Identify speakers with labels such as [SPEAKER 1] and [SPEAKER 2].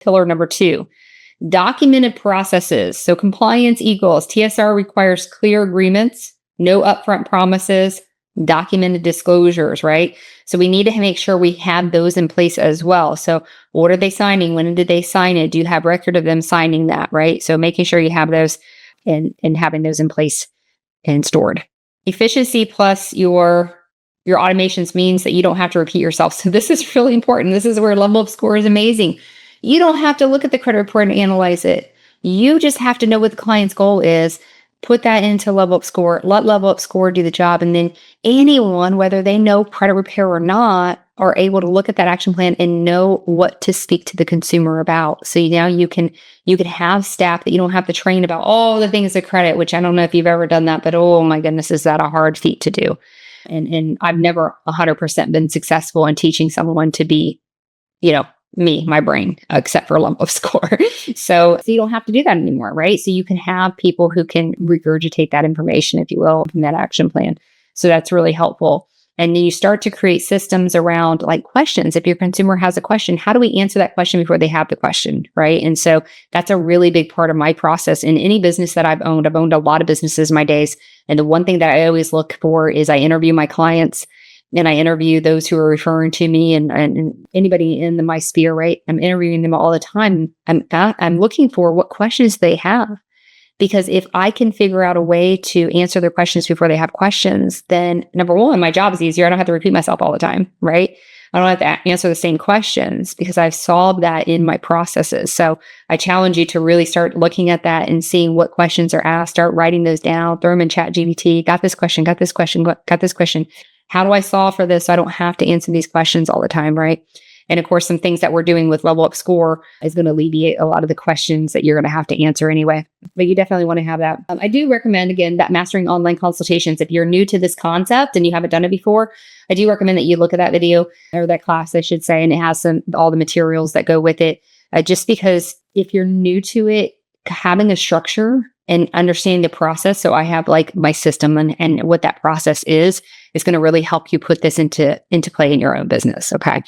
[SPEAKER 1] pillar number 2. Documented processes. So compliance equals TSR requires clear agreements, no upfront promises, documented disclosures, right? So we need to make sure we have those in place as well. So what are they signing? When did they sign it? Do you have record of them signing that, right? So making sure you have those and having those in place and stored. Efficiency plus your automations means that you don't have to repeat yourself. So this is really important. This is where LevelUp Score is amazing. You don't have to look at the credit report and analyze it. You just have to know what the client's goal is. Put that into LevelUp Score. Let LevelUp Score do the job. And then anyone, whether they know credit repair or not, are able to look at that action plan and know what to speak to the consumer about. So now you can have staff that you don't have to train about all the things of credit, which I don't know if you've ever done that, but oh my goodness, is that a hard feat to do? And I've never 100% been successful in teaching someone to be, my brain, except for LevelUp Score. So you don't have to do that anymore, right? So you can have people who can regurgitate that information, if you will, from that action plan. So that's really helpful. And then you start to create systems around like questions. If your consumer has a question, how do we answer that question before they have the question, right? And so that's a really big part of my process in any business that I've owned. I've owned a lot of businesses in my days. And the one thing that I always look for is I interview my clients and I interview those who are referring to me and anybody in my sphere, right? I'm interviewing them all the time. I'm looking for what questions they have. Because if I can figure out a way to answer their questions before they have questions, then number one, my job is easier. I don't have to repeat myself all the time, right? I don't have to answer the same questions because I've solved that in my processes. So I challenge you to really start looking at that and seeing what questions are asked, start writing those down, throw them in ChatGPT. Got this question. How do I solve for this so I don't have to answer these questions all the time, right? And of course, some things that we're doing with LevelUp Score is going to alleviate a lot of the questions that you're going to have to answer anyway. But you definitely want to have that. I do recommend, again, that Mastering Online Consultations. If you're new to this concept and you haven't done it before, I do recommend that you look at that video or that class, I should say, and it has all the materials that go with it. Just because if you're new to it, having a structure and understanding the process. So I have like my system and what that process is going to really help you put this into play in your own business. Okay.